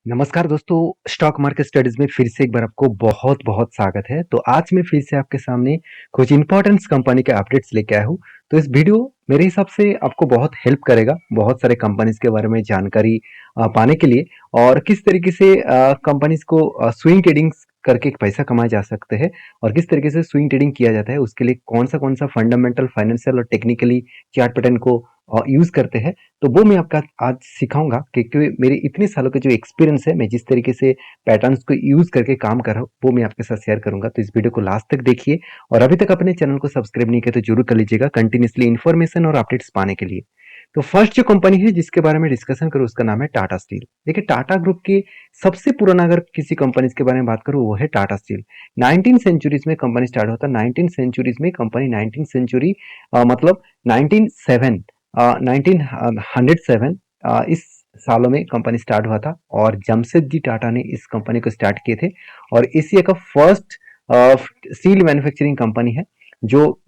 नमस्कार दोस्तों, stock market studies में फिर से एक बार आपको बहुत-बहुत स्वागत है। तो आज मैं फिर से आपके सामने कुछ इम्पोर्टेंट्स कंपनी के अपडेट्स लेके आया हूँ। तो इस वीडियो मेरे हिसाब से आपको बहुत हेल्प करेगा, बहुत सारे कंपनीज के बारे में जानकारी पाने के लिए और किस तरीके से कंपनीज को स्विंग ट्रेडिंग्स करके पैसा कमाए जा सकते हैं और किस तरीके से स्विंग ट्रेडिंग किया जाता है, उसके लिए कौन-सा फंडामेंटल, फाइनेंशियल और टेक्निकली चार्ट पैटर्न को यूज़ करते हैं। तो वो मैं आपका आज सिखाऊँगा क्योंकि मेरे इतने सालों का जो एक्सपीरियंस है, मैं जिस तरीके से पैटर्न्स को यूज़ करके काम कर रहा हूँ, वो मैं आपके साथ शेयर करूँगा। तो इस वीडियो को लास्ट तक देखिए और अभी तक अपने चैनल को सब्सक्राइब नहीं किया तो ज़रूर कर लीजिएगा कंटिन्यूअसली इन्फॉर्मेशन और अपडेट्स पाने के लिए। तो फर्स्ट जो कंपनी है जिसके बारे में डिस्कशन करूँ उसका नाम है टाटा स्टील। देखिए टाटा ग्रुप की सबसे पुराना अगर किसी कंपनीज के बारे में बात करूँ वो है टाटा स्टील। 19 सेंचुरीज में कंपनी स्टार्ट होता है। 19 सेंचुरीज में कंपनी 19 सेंचुरी मतलब 1907 1907 इस सालों में कंपनी स्टार्ट हुआ था और जमशेदजी टाटा ने इस कंपनी को स्टार्ट किए थे और एशिया का फर्स्ट स्टील मैन्युफैक्चरिंग कंपनी है जो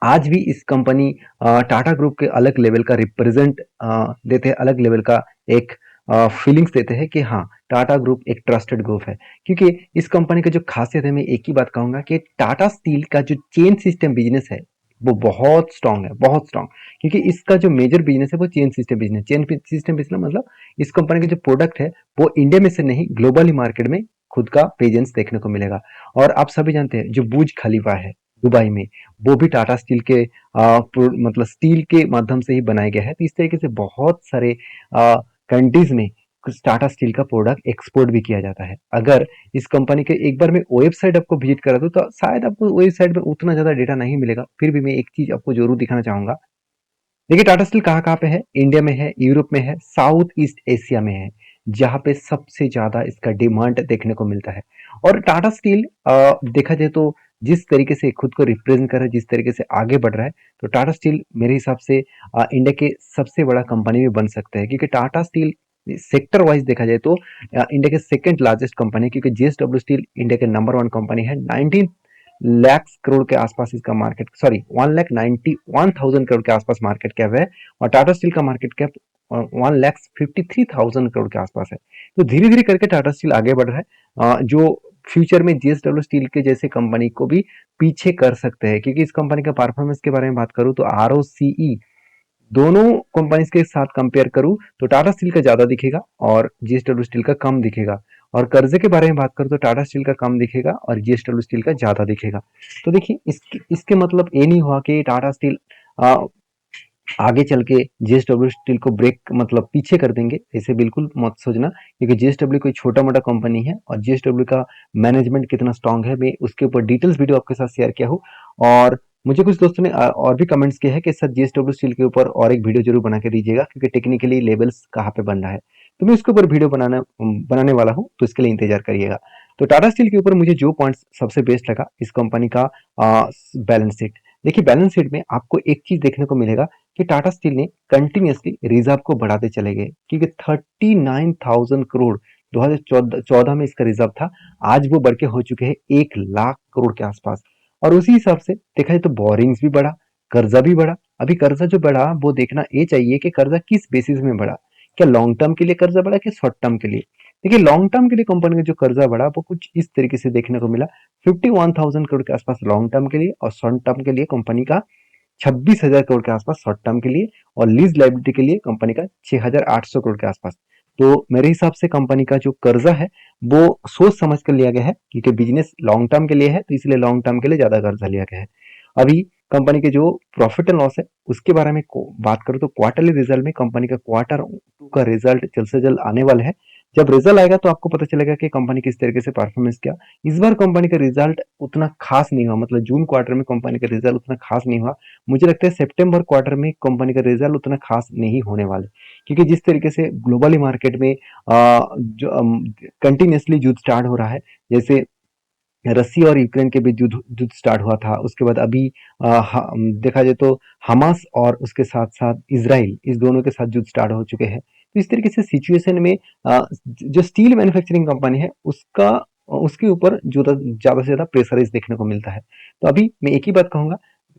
आज भी इस कंपनी टाटा ग्रुप के अलग लेवल का रिप्रेजेंट देते हैं, अलग लेवल का एक फीलिंग्स देते हैं कि हाँ टाटा ग्रुप एक ट्रस्टेड ग्रुप है। क्योंकि इस कंपनी का जो खासियत है मैं एक ही बात कहूंगा कि टाटा स्टील का जो चेन सिस्टम बिजनेस है वो बहुत स्ट्रांग है, बहुत स्ट्रांग। क्योंकि इसका जो मेजर बिजनेस है वो chain system business. Chain system business मतलब इस कंपनी का जो प्रोडक्ट है वो इंडिया में से नहीं ग्लोबली मार्केट में खुद का प्रेजेंस देखने को मिलेगा। और आप सभी जानते हैं जो बुर्ज खलीफा है दुबई में, वो भी टाटा स्टील के मतलब स्टील के माध्यम से ही बनाया गया है। तो इस तरीके से बहुत सारे कंट्रीज में टाटा स्टील का प्रोडक्ट एक्सपोर्ट भी किया जाता है। अगर इस कंपनी के एक बार मैं वेबसाइट आपको विजिट करा दूं तो शायद आपको वेबसाइट में उतना ज्यादा डेटा नहीं मिलेगा, फिर भी मैं एक चीज आपको जरूर दिखाना चाहूंगा। देखिए टाटा स्टील कहाँ कहाँ पे है, इंडिया में है, यूरोप में है, साउथ ईस्ट एशिया में है, जहाँ पे सबसे ज्यादा इसका डिमांड देखने को मिलता है। और टाटा स्टील देखा जाए तो जिस तरीके से खुद को रिप्रेजेंट कर रहा है, जिस तरीके से आगे बढ़ रहा है, तो टाटा स्टील मेरे हिसाब से इंडिया के सबसे बड़ा कंपनी भी बन सकता है। क्योंकि टाटा स्टील सेक्टर वाइज देखा जाए तो इंडिया के सेकंड लार्जेस्ट कंपनी है। क्योंकि जेएसडब्ल्यू स्टील इंडिया के नंबर वन कंपनी है। 19 लाख करोड़ के आसपास इसका मार्केट, सॉरी 1,91,000 करोड़ के आसपास मार्केट कैप है। और टाटा स्टील का मार्केट कैप 1,53,000 करोड़ के आसपास है। तो धीरे धीरे करके टाटा स्टील आगे बढ़ रहा है, जो फ्यूचर में जेएसडब्ल्यू स्टील के जैसे कंपनी को भी पीछे कर सकते हैं। क्योंकि इस कंपनी का परफॉर्मेंस के बारे में बात करूं तो आरओसीई दोनों कंपनीज के साथ कंपेयर करूं तो टाटा स्टील का ज्यादा दिखेगा और जेएसडब्ल्यू स्टील का कम दिखेगा। और कर्जे के बारे में बात करूं तो टाटा स्टील का कम दिखेगा और जेएसडब्ल्यू स्टील का ज्यादा दिखेगा। तो देखिए इसके मतलब ये नहीं हुआ कि टाटा स्टील आगे चल के जेएसडब्ल्यू स्टील को ब्रेक मतलब पीछे कर देंगे, ऐसे बिल्कुल मत सोचना। क्योंकि जेएसडब्ल्यू कोई छोटा मोटा कंपनी है और जेएसडब्ल्यू का मैनेजमेंट कितना स्ट्रांग है मैं उसके ऊपर डिटेल्स वीडियो आपके साथ शेयर किया हूँ। और मुझे कुछ दोस्तों ने और भी कमेंट्स किए हैं कि सर जेएसडब्ल्यू स्टील के ऊपर और एक वीडियो जरूर बना के दीजिएगा क्योंकि टेक्निकली लेवल्स कहाँ पे बन रहा है। तो मैं उसके ऊपर वीडियो बनाने वाला हूँ, तो इसके लिए इंतजार करिएगा। तो टाटा स्टील के ऊपर मुझे जो पॉइंट सबसे बेस्ट लगा इस कंपनी का बैलेंस शीट। देखिए बैलेंस शीट में आपको एक चीज देखने को मिलेगा कि टाटा स्टील ने कंटिन्यूअसली रिजर्व को बढ़ाते चले गए। क्योंकि 39,000 करोड़ 2014 में इसका रिजर्व था, आज वो बढ़ के हो चुके हैं 1 लाख करोड़ के आसपास। और उसी हिसाब से देखा जाए तो बोरिंग्स भी बढ़ा, कर्जा भी बढ़ा। अभी कर्जा जो बढ़ा वो देखना ये चाहिए कि कर्जा किस बेसिस में बढ़ा, क्या लॉन्ग टर्म के लिए कर्जा बढ़ा कि शॉर्ट टर्म के लिए। देखिए लॉन्ग टर्म के लिए कंपनी का जो कर्जा बढ़ा वो कुछ इस तरीके से देखने को मिला। 51,000 करोड़ के आसपास लॉन्ग टर्म के लिए और शॉर्ट टर्म के लिए कंपनी का 26,000 करोड़ के आसपास शॉर्ट टर्म के लिए और लीज लाइबिलिटी के लिए कंपनी का 6,800 करोड़ के आसपास। तो मेरे हिसाब से कंपनी का जो कर्जा है वो सोच समझ कर लिया गया है क्योंकि बिजनेस लॉन्ग टर्म के लिए है, तो इसलिए लॉन्ग टर्म के लिए ज्यादा कर्जा लिया गया है। अभी कंपनी के जो प्रॉफिट एंड लॉस है उसके बारे में बात करूं तो क्वार्टरली रिजल्ट में कंपनी का क्वार्टर 2 का रिजल्ट जल्द से जल्द आने वाला है। जब रिजल्ट आएगा तो आपको पता चलेगा कि कंपनी किस तरीके से परफॉर्मेंस किया। इस बार कंपनी का रिजल्ट उतना खास नहीं हुआ, मतलब जून क्वार्टर में कंपनी का रिजल्ट उतना खास नहीं हुआ। मुझे लगता है सितंबर क्वार्टर में कंपनी का रिजल्ट उतना खास नहीं होने वाले। क्योंकि जिस तरीके से ग्लोबली मार्केट में जो कंटिन्यूसली युद्ध स्टार्ट हो रहा है, जैसे रसिया और यूक्रेन के बीच युद्ध युद्ध स्टार्ट हुआ था, उसके बाद अभी देखा जाए तो हमास और उसके साथ साथ इसराइल, इस दोनों के साथ युद्ध स्टार्ट हो चुके हैं। तो इस तरीके से सिचुएशन में जो स्टील मैन्युफैक्चरिंग कंपनी है उसका उसके ऊपर जो ज्यादा से ज्यादा प्रेशराइज देखने को मिलता है। तो अभी मैं एक ही बात कहूंगा,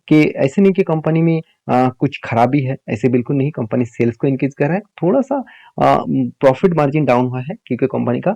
कि ऐसे नहीं कि कंपनी में कुछ खराबी है, ऐसे बिल्कुल नहीं। कंपनी सेल्स को इंक्रीज कर रहा है, थोड़ा सा प्रॉफिट मार्जिन डाउन हुआ है क्योंकि कंपनी का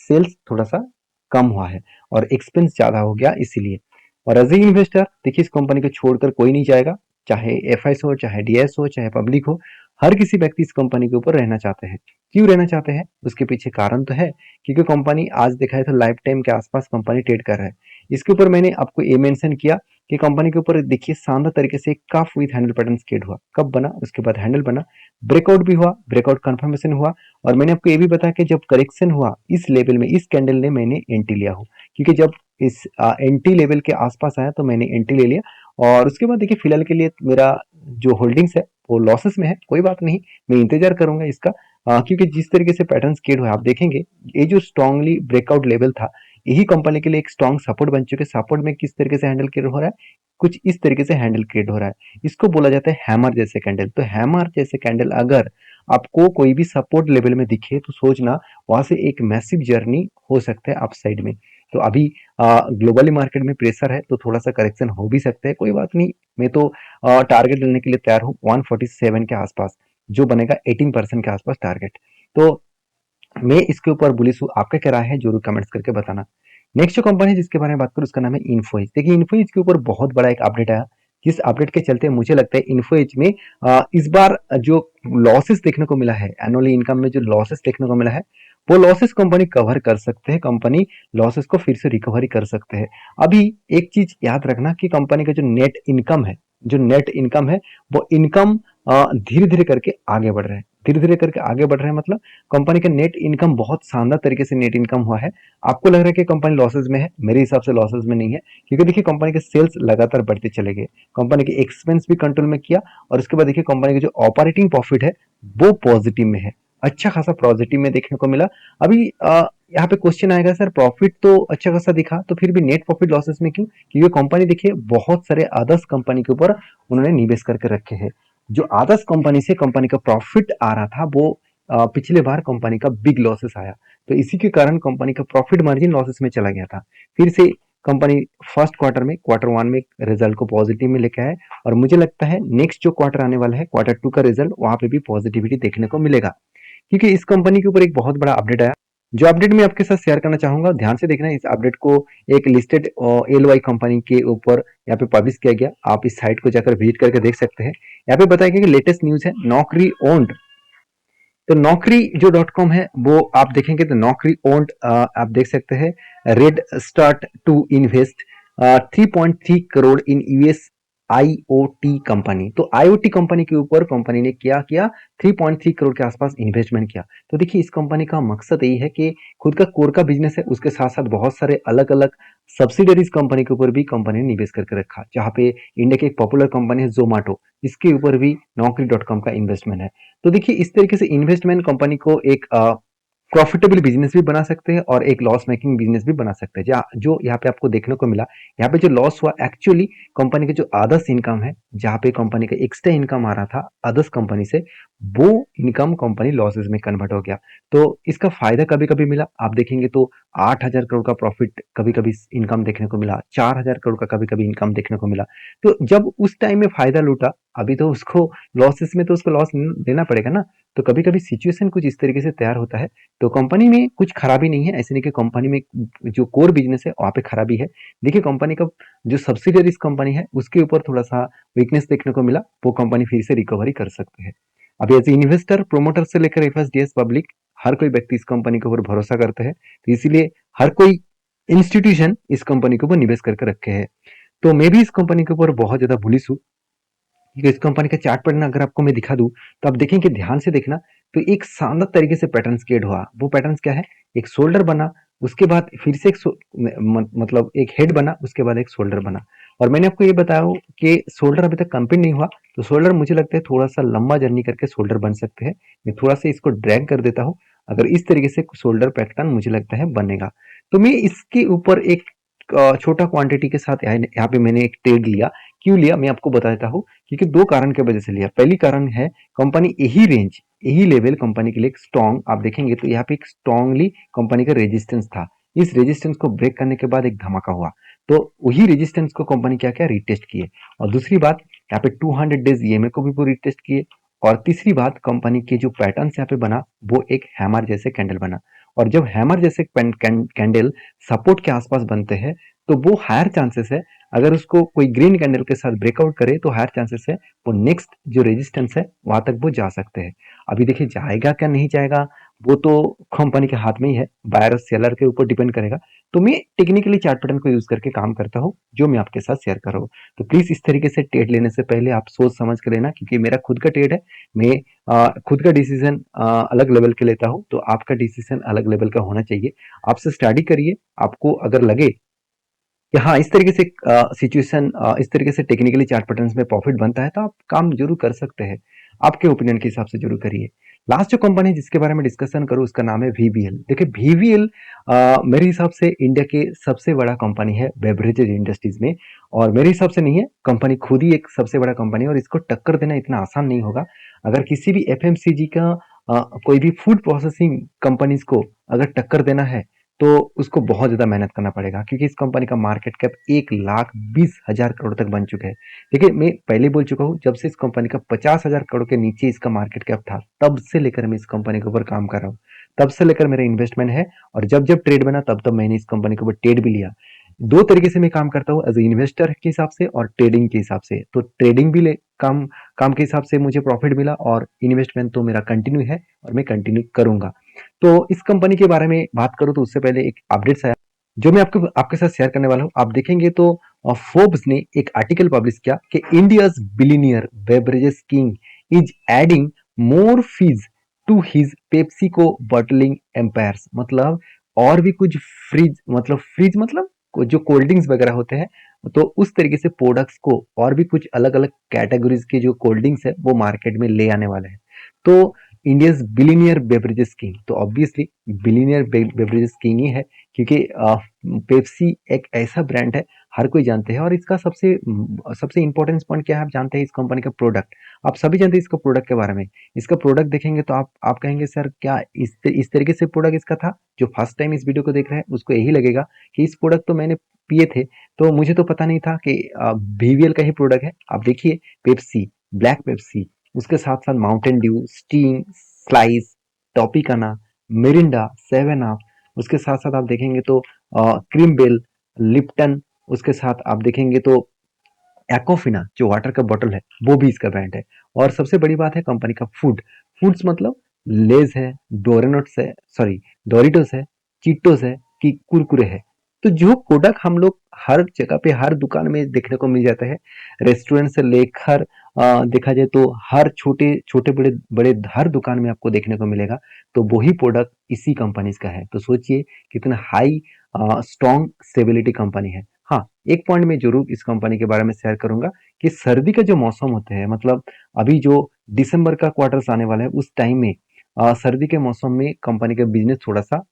सेल्स थोड़ा सा कम हुआ है और एक्सपेंस ज्यादा हो गया इसीलिए। और एज ए इन्वेस्टर देखिए, इस कंपनी को छोड़कर कोई नहीं जाएगा, चाहे एफआईएस हो, चाहे डीएस हो, चाहे पब्लिक हो। हर किसी व्यक्ति इस कंपनी के ऊपर रहना चाहते हैं। क्यों रहना चाहते हैं, उसके पीछे कारण तो है, क्योंकि कंपनी आज देखा है तो लाइफ टाइम के आसपास कंपनी ट्रेड कर रहा है। इसके ऊपर मैंने आपको ये मेंशन किया कि कंपनी के ऊपर देखिए शानदार तरीके से cough with handle pattern skate हुआ, कब बना, उसके बाद हैंडल बना, ब्रेकआउट भी हुआ, ब्रेकआउट कंफर्मेशन हुआ। और मैंने आपको ये भी बताया कि जब करेक्शन हुआ इस लेवल में, इस कैंडल ने मैंने एंट्री लिया हो, क्योंकि जब इस एंट्री लेवल के आसपास आया तो मैंने एंट्री ले लिया। और उसके बाद देखिए फिलहाल के लिए मेरा जो होल्डिंग्स है वो लॉसेस में है, कोई बात नहीं, मैं इंतजार करूंगा इसका। क्योंकि जिस तरीके से पैटर्न स्केट हुआ आप देखेंगे, ये जो स्ट्रांगली ब्रेकआउट लेवल था यही कंपनी के लिए एक स्ट्रॉन्ग सपोर्ट बन चुके। सपोर्ट में किस तरीके से हैंडल क्रिएट हो रहा है, कुछ इस तरीके से हैंडल क्रिएट हो रहा है। इसको बोला जाता है हैमर जैसे कैंडल। तो हैमर जैसे कैंडल अगर आपको कोई भी सपोर्ट लेवल में दिखे तो सोचना वहां से एक मैसिव जर्नी हो सकता है अपसाइड में। तो अभी ग्लोबली मार्केट में प्रेशर है तो थोड़ा सा करेक्शन हो भी सकता है, कोई बात नहीं। मैं तो टारगेट लेने के लिए तैयार हूँ 147 के आसपास, जो बनेगा 18% के आसपास टारगेट। तो मैं इसके ऊपर बुलिश हूँ, आपका क्या राय है जरूर कमेंट्स करके बताना। नेक्स्ट जो कंपनी है जिसके बारे में बात करूँ उसका नाम है इन्फोएज। देखिए इन्फोएज के ऊपर बहुत बड़ा एक अपडेट आया, जिस अपडेट के चलते मुझे लगता है इन्फोएज में इस बार जो लॉसेस देखने को मिला है, एनुअली इनकम में जो लॉसेस देखने को मिला है, वो लॉसेस कंपनी कवर कर सकते हैं, कंपनी लॉसेस को फिर से रिकवरी कर सकते हैं। अभी एक चीज याद रखना कि कंपनी का जो नेट इनकम है, जो नेट इनकम है वो इनकम धीरे धीरे करके आगे बढ़ रहा है, धीरे धीरे करके आगे बढ़ रहा है। मतलब कंपनी का नेट इनकम बहुत शानदार तरीके से नेट इनकम हुआ है। आपको लग रहा है कि कंपनी लॉसेस में है, मेरे हिसाब से लॉसेस में नहीं है, क्योंकि देखिए कंपनी के सेल्स लगातार बढ़ते चले गए, कंपनी के एक्सपेंस भी कंट्रोल में किया, और उसके बाद देखिए कंपनी का जो ऑपरेटिंग प्रॉफिट है वो पॉजिटिव में है, अच्छा खासा पॉजिटिव में देखने को मिला। अभी यहाँ पे क्वेश्चन आएगा सर प्रॉफिट तो अच्छा खासा दिखा तो फिर भी नेट प्रॉफिट लॉसेस में क्यों, क्योंकि कंपनी देखिए बहुत सारे अदर्स कंपनी के ऊपर उन्होंने निवेश करके रखे हैं। जो अदर्स कंपनी से कंपनी का प्रॉफिट आ रहा था वो पिछले बार कंपनी का बिग लॉसेस आया, तो इसी के कारण कंपनी का प्रॉफिट मार्जिन लॉसेस में चला गया था। फिर से कंपनी फर्स्ट क्वार्टर में, क्वार्टर वन में रिजल्ट को पॉजिटिव में लेके आए, और मुझे लगता है नेक्स्ट जो क्वार्टर आने वाला है क्वार्टर टू का रिजल्ट, वहां पे भी पॉजिटिविटी देखने को मिलेगा, क्योंकि इस कंपनी के ऊपर एक बहुत बड़ा अपडेट आया, जो अपडेट मैं आपके साथ शेयर करना चाहूंगा। ध्यान से देखना, इस अपडेट को एक लिस्टेड एलवाई कंपनी के ऊपर यहाँ पे पब्लिश किया गया, आप इस साइट को जाकर विजिट करके देख सकते हैं। यहाँ पे बताया गया कि लेटेस्ट न्यूज है नौकरी ओन्ड। तो नौकरी जो .com है वो आप देखेंगे तो नौकरी ओन्ड आप देख सकते हैं, red start to invest 3.3 crore in US IoT company. तो आईओटी कंपनी के ऊपर कंपनी ने क्या किया, 3.3 करोड़ के आसपास इन्वेस्टमेंट किया। तो देखिए इस कंपनी का मकसद यही है कि खुद का कोर का बिजनेस है, उसके साथ साथ बहुत सारे अलग अलग सब्सिडरीज कंपनी के ऊपर भी कंपनी ने निवेश करके रखा, जहां पे इंडिया की एक पॉपुलर कंपनी है जोमेटो, इसके ऊपर भी नौकरी .com का इन्वेस्टमेंट है। तो देखिए इस तरीके से इन्वेस्टमेंट कंपनी को एक प्रॉफिटेबल बिजनेस भी बना सकते हैं और एक लॉस मेकिंग बिजनेस भी बना सकते हैं। जो यहाँ पे आपको देखने को मिला, यहाँ पे जो लॉस हुआ एक्चुअली कंपनी के जो अदर्स इनकम है, जहाँ पे कंपनी का एक्स्ट्रा इनकम आ रहा था अदर्स कंपनी से, वो इनकम कंपनी लॉसेस में कन्वर्ट हो गया। तो इसका फायदा कभी कभी मिला, आप देखेंगे तो 8,000 करोड़ का प्रॉफिट कभी कभी इनकम देखने को मिला, 4,000 करोड़ का कभी कभी इनकम देखने को मिला। तो जब उस टाइम में फायदा लूटा, अभी तो उसको लॉसेस में तो उसको लॉस देना पड़ेगा ना। तो कभी कभी सिचुएशन कुछ इस तरीके से तैयार होता है। तो कंपनी में कुछ खराबी नहीं है, ऐसे नहीं कि कंपनी में जो कोर बिजनेस है वहां पे खराबी है। देखिए कंपनी का जो सब्सिडरीज कंपनी है उसके ऊपर थोड़ा सा वीकनेस देखने को मिला, वो कंपनी फिर से रिकवरी कर सकते हैं। अभी एज इन्वेस्टर, प्रोमोटर से लेकर एफएसडीएस पब्लिक, हर कोई व्यक्ति इस कंपनी के ऊपर भरोसा करते हैं, तो इसीलिए हर कोई इंस्टीट्यूशन इस कंपनी के ऊपर निवेश करके रखे हैं। तो मैं भी इस कंपनी के ऊपर बहुत ज्यादा बुलिश हूँ, क्योंकि इस कंपनी का चार्ट पैटर्न अगर आपको मैं दिखा दूं तो आप देखेंगे ध्यान से देखना, तो एक शानदार तरीके से पैटर्न क्रिएट हुआ। वो पैटर्न क्या है, एक शोल्डर बना, उसके बाद फिर से एक मतलब एक हेड बना, उसके बाद एक शोल्डर बना। और मैंने आपको ये बताया कि शोल्डर अभी तक कंप्लीट नहीं हुआ, तो शोल्डर मुझे लगता है थोड़ा सा लंबा जर्नी करके शोल्डर बन सकते हैं। मैं थोड़ा सा इसको ड्रैग कर देता हूँ, अगर इस तरीके से शोल्डर पैटर्न मुझे लगता है बनेगा, तो मैं इसके ऊपर एक छोटा क्वांटिटी के साथ यहाँ पे मैंने एक ट्रेड लिया। क्यों लिया मैं आपको बता देता हूँ, क्योंकि दो कारण की वजह से लिया। पहली कारण है कंपनी यही रेंज, यही लेवल कंपनी के लिए एक स्ट्रॉन्ग, आप देखेंगे तो यहाँ पे एक स्ट्रॉन्गली कंपनी का रेजिस्टेंस था, इस रेजिस्टेंस को ब्रेक करने के बाद एक धमाका हुआ। तो वही रेजिस्टेंस को कंपनी क्या क्या रीटेस्ट किए। और दूसरी बात, यहाँ पे 200 डेज ईएमए को भी वो रीटेस्ट किए। और तीसरी बात, कंपनी के जो पैटर्न यहाँ पे बना वो एक हैमर जैसे कैंडल बना। और जब हैमर जैसे कैंडल सपोर्ट के आसपास बनते हैं तो वो हायर चांसेस है, अगर उसको कोई ग्रीन कैंडल के साथ ब्रेकआउट करे तो हायर चांसेस है वो नेक्स्ट जो रेजिस्टेंस है वहां तक वो जा सकते हैं। अभी देखिए जाएगा क्या नहीं जाएगा वो तो कंपनी के हाथ में ही है, बायर और सेलर के ऊपर डिपेंड करेगा। तो मैं टेक्निकली चार्ट पैटर्न को यूज करके काम करता हूँ जो मैं आपके साथ शेयर कर रहा हूँ। तो प्लीज इस तरीके से ट्रेड लेने से पहले आप सोच समझ कर लेना, क्योंकि मेरा खुद का ट्रेड है। मैं खुद का डिसीजन अलग लेवल के लेता हूँ, तो आपका डिसीजन अलग लेवल का होना चाहिए। आपसे स्टडी करिए, आपको अगर लगे कि हाँ इस तरीके से सिचुएशन, इस तरीके से टेक्निकली चार्ट पैटर्न्स में प्रॉफिट बनता है तो आप काम जरूर कर सकते हैं। आपके ओपिनियन के हिसाब से जरूर करिए। लास्ट जो कंपनी है जिसके बारे में डिस्कशन करूँ उसका नाम है वीवीएल। देखिए वीवीएल मेरे हिसाब से इंडिया के सबसे बड़ा कंपनी है बेवरेजेज इंडस्ट्रीज में। और मेरे हिसाब से नहीं है, कंपनी खुद ही एक सबसे बड़ा कंपनी है और इसको टक्कर देना इतना आसान नहीं होगा। अगर किसी भी एफएमसीजी का कोई भी फूड प्रोसेसिंग कंपनीज को अगर टक्कर देना है तो उसको बहुत ज्यादा मेहनत करना पड़ेगा, क्योंकि इस कंपनी का मार्केट कैप 1,20,000 करोड़ तक बन चुका है। देखिए मैं पहले बोल चुका हूँ, जब से इस कंपनी का 50,000 करोड़ के नीचे इसका मार्केट कैप था तब से लेकर मैं इस कंपनी के ऊपर काम कर रहा हूँ, तब से लेकर मेरा इन्वेस्टमेंट है। और जब जब ट्रेड बना तब तब मैंने इस कंपनी के ऊपर ट्रेड भी लिया। दो तरीके से मैं काम करता हूँ, एज ए इन्वेस्टर के हिसाब से और ट्रेडिंग के हिसाब से। तो ट्रेडिंग भी ले काम काम के हिसाब से मुझे प्रॉफिट मिला और इन्वेस्टमेंट तो मेरा कंटिन्यू है और मैं कंटिन्यू करूंगा। तो इस कंपनी के बारे में बात करूं तो उससे पहले एक अपडेट्स आया जो मैं आपको आपके साथ शेयर करने वाला हूं। आप देखेंगे तो फोर्ब्स ने एक आर्टिकल पब्लिश किया कि India's billionaire beverages king is adding more fees to his PepsiCo bottling empires. मतलब और भी कुछ फ्रिज मतलब जो कोल्ड ड्रिंक्स वगैरह होते हैं, तो उस तरीके से प्रोडक्ट्स को और भी कुछ अलग अलग कैटेगरीज के जो कोल्ड ड्रिंक्स है वो मार्केट में ले आने वाले हैं। तो इंडियंस बिलियनियर बेवरेजेस किंग, तो ऑब्वियसली बिलियनियर बेवरेजेस किंग ही है, क्योंकि पेप्सी एक ऐसा ब्रांड है हर कोई जानते हैं। और इसका सबसे सबसे इंपॉर्टेंट पॉइंट क्या है, आप जानते हैं इस कंपनी का प्रोडक्ट। आप सभी जानते हैं इसका प्रोडक्ट के बारे में। इसका प्रोडक्ट देखेंगे तो आप कहेंगे सर क्या इस तरीके से प्रोडक्ट इसका था। जो फर्स्ट टाइम इस वीडियो को देख रहे हैं उसको यही लगेगा कि इस प्रोडक्ट तो मैंने पिए थे, तो मुझे तो पता नहीं था कि बीवीएल का ही प्रोडक्ट है। आप देखिए पेप्सी, ब्लैक पेप्सी, उसके साथ साथ Mountain Dew, Sting, Slice, Tropicana, Mirinda, seven up, उसके साथ साथ आप देखेंगे तो क्रीम बेल, लिप्टन, उसके साथ आप देखेंगे तो एक्वाफिना जो वाटर का बॉटल है वो भी इसका ब्रांड है। और सबसे बड़ी बात है कंपनी का फूड्स मतलब लेज है, डोरेनोट्स है, सॉरी डोरिटोस है, चीटोस है कि कुरकुरे है। तो जो प्रोडक्ट हम लोग हर जगह पे हर दुकान में देखने को मिल जाता है, रेस्टोरेंट से लेकर देखा जाए तो हर छोटे छोटे बड़े बड़े हर दुकान में आपको देखने को मिलेगा, तो वही प्रोडक्ट इसी कंपनी का है। तो सोचिए कितना हाई स्ट्रॉन्ग स्टेबिलिटी कंपनी है। हाँ, एक पॉइंट मैं जरूर इस कंपनी के बारे में शेयर करूंगा कि सर्दी का जो मौसम होते हैं, मतलब अभी जो दिसंबर का क्वार्टर्स आने वाला है उस टाइम में सर्दी के मौसम में कंपनी का बिजनेस थोड़ा सा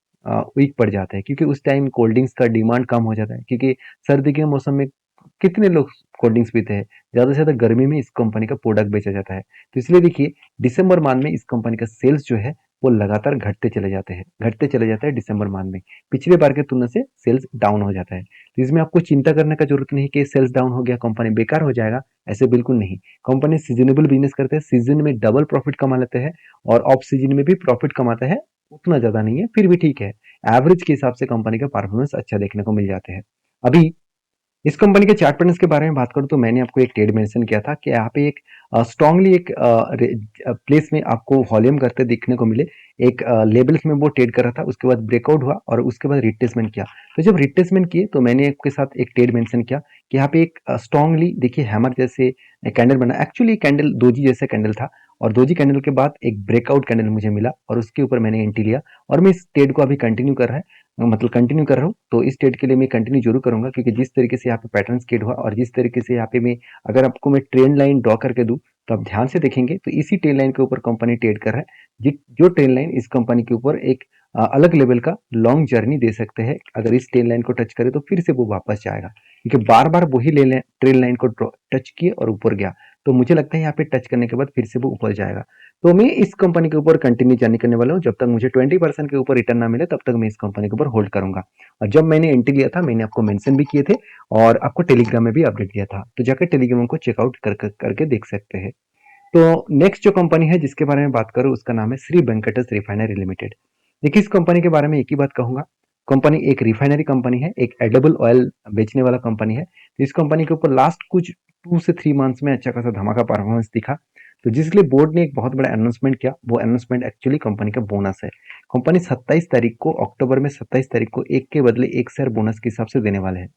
वीक पड़ जाता है, क्योंकि उस टाइम कोल्ड ड्रिंक्स का डिमांड कम हो जाता है। क्योंकि सर्दी के मौसम में कितने लोग कोल्ड ड्रिंक्स पीते हैं, ज्यादा से ज्यादा गर्मी में इस कंपनी का प्रोडक्ट बेचा जाता है। तो इसलिए देखिए दिसंबर माह में इस कंपनी का सेल्स जो है वो लगातार घटते चले जाते हैं दिसंबर माह में। पिछले बार के तुलना से सेल्स डाउन हो जाता है। तो इसमें आपको चिंता करने का जरूरत नहीं कि सेल्स डाउन हो गया कंपनी बेकार हो जाएगा, ऐसे बिल्कुल नहीं। कंपनी सीजनेबल बिजनेस करते हैं, सीजन में डबल प्रॉफिट कमा लेते हैं और ऑफ सीजन में भी प्रॉफिट कमाता है, उतना ज्यादा नहीं है फिर भी ठीक है। एवरेज के हिसाब से कंपनी का परफॉर्मेंस अच्छा देखने को मिल जाते हैं। अभी इस कंपनी के चार्ट पैटर्न्स के बारे में बात करूं तो मैंने आपको एक ट्रेड मेंशन किया था कि यहाँ पे एक स्ट्रांगली एक प्लेस में आपको वॉल्यूम करते दिखने को मिले। एक लेवल्स में वो ट्रेड कर रहा था, उसके बाद ब्रेकआउट हुआ और उसके बाद रिट्रेसमेंट किया। तो जब रिट्रेसमेंट किए तो मैंने आपके साथ एक ट्रेड मेंशन किया कि यहाँ पे एक स्ट्रांगली देखिए हैमर जैसे कैंडल बना। एक्चुअली कैंडल दोजी जैसे कैंडल था और दोजी कैंडल के बाद एक ब्रेकआउट कैंडल मुझे मिला और उसके ऊपर मैंने एंट्री लिया और मैं इस ट्रेड को अभी कंटिन्यू कर रहा है, मतलब कंटिन्यू कर रहा हूँ। तो इस ट्रेड के लिए मैं कंटिन्यू जरूर करूंगा, क्योंकि जिस तरीके से यहाँ पे पैटर्न क्रिएट हुआ और जिस तरीके से यहाँ पे मैं अगर आपको मैं ट्रेंड लाइन ड्रॉ करके दूं तो आप ध्यान से देखेंगे तो इसी ट्रेंड लाइन के ऊपर कंपनी ट्रेड कर रहा है। जो ट्रेंड लाइन इस कंपनी के ऊपर एक अलग लेवल का लॉन्ग जर्नी दे सकते हैं। अगर इस ट्रेंड लाइन को टच करे तो फिर से वो वापस जाएगा, क्योंकि बार बार वही ट्रेंड लाइन को टच किए और ऊपर गया। तो मुझे लगता है यहाँ पे टच करने के बाद फिर से वो ऊपर जाएगा। तो मैं इस कंपनी के ऊपर कंटिन्यू जर्नी करने वाला हूँ। जब तक मुझे 20% के ऊपर रिटर्न ना मिले तब तक मैं इस कंपनी के ऊपर अक्टूबर होल्ड करूँगा। और जब मैंने एंट्री लिया था मैंने आपको मेंशन भी किए थे और आपको टेलीग्राम में भी अपडेट दिया था। तो जाकर टेलीग्राम को चेकआउट करके देख सकते हैं। तो नेक्स्ट जो कंपनी है जिसके बारे में बात करूँ उसका नाम है श्री वेंकटेश रिफाइनरी लिमिटेड। देखिए इस कंपनी के बारे में एक ही बात कहूंगा। कंपनी एक रिफाइनरी कंपनी है, एक एडिबल ऑयल बेचने वाला कंपनी है। तो इस कंपनी के ऊपर लास्ट कुछ 2 से 3 मंथ्स में अच्छा खासा धमाका परफॉर्मेंस दिखा। तो जिसलिए बोर्ड ने एक बहुत बड़ा अनाउंसमेंट किया। वो अनाउंसमेंट एक्चुअली कंपनी का बोनस है। कंपनी 27 तारीख को, अक्टूबर में 27 तारीख को एक के बदले एक शेयर बोनस के हिसाब से देने वाले हैं।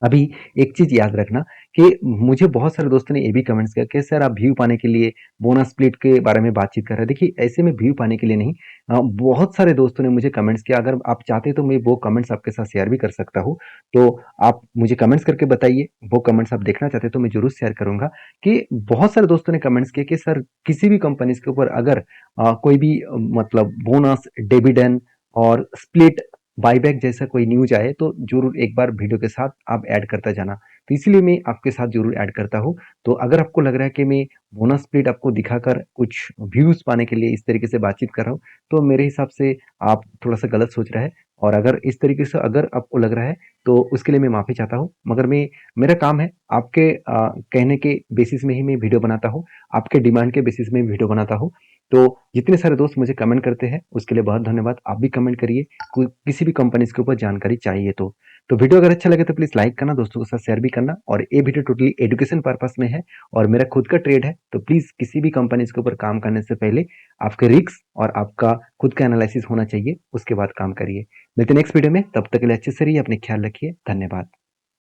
अभी एक चीज याद रखना कि मुझे बहुत सारे दोस्तों ने ये भी कमेंट्स किया कि सर आप व्यू पाने के लिए बोनस स्प्लिट के बारे में बातचीत कर रहे हैं। देखिए ऐसे में व्यू पाने के लिए नहीं, बहुत सारे दोस्तों ने मुझे कमेंट्स किया। अगर आप चाहते तो मैं वो कमेंट्स आपके साथ शेयर भी कर सकता हूँ। तो आप मुझे कमेंट्स करके बताइए, वो कमेंट्स आप देखना चाहते तो मैं जरूर शेयर करूंगा। कि बहुत सारे दोस्तों ने कमेंट्स किए कि सर किसी भी कंपनी के ऊपर अगर कोई भी मतलब बोनस, डिविडेंड और स्प्लिट, बाईबैक जैसा कोई न्यूज आए तो जरूर एक बार वीडियो के साथ आप ऐड करता जाना। तो इसलिए मैं आपके साथ जरूर ऐड करता हूँ। तो अगर आपको लग रहा है कि मैं बोनस स्प्लिट आपको दिखाकर कुछ व्यूज पाने के लिए इस तरीके से बातचीत कर रहा हूँ तो मेरे हिसाब से आप थोड़ा सा गलत सोच रहे हैं। और अगर इस तरीके से अगर आपको लग रहा है तो उसके लिए मैं माफी चाहता हूँ। मगर मैं, मेरा काम है आपके कहने के बेसिस में ही मैं वीडियो बनाता हूँ, आपके डिमांड के बेसिस में वीडियो बनाता हूँ। तो जितने सारे दोस्त मुझे कमेंट करते हैं उसके लिए बहुत धन्यवाद। आप भी कमेंट करिए किसी भी कंपनी के ऊपर जानकारी चाहिए तो वीडियो अगर अच्छा लगे तो प्लीज लाइक करना, दोस्तों के साथ शेयर भी करना। और ये वीडियो टोटली एजुकेशन पर्पस में है और मेरा खुद का ट्रेड है। तो प्लीज किसी भी कंपनी के ऊपर काम करने से पहले आपके रिस्क और आपका खुद का एनालिसिस होना चाहिए, उसके बाद काम करिए। मिलते नेक्स्ट वीडियो में, तब तक के लिए अच्छे से रहिए, अपने ख्याल रखिए, धन्यवाद।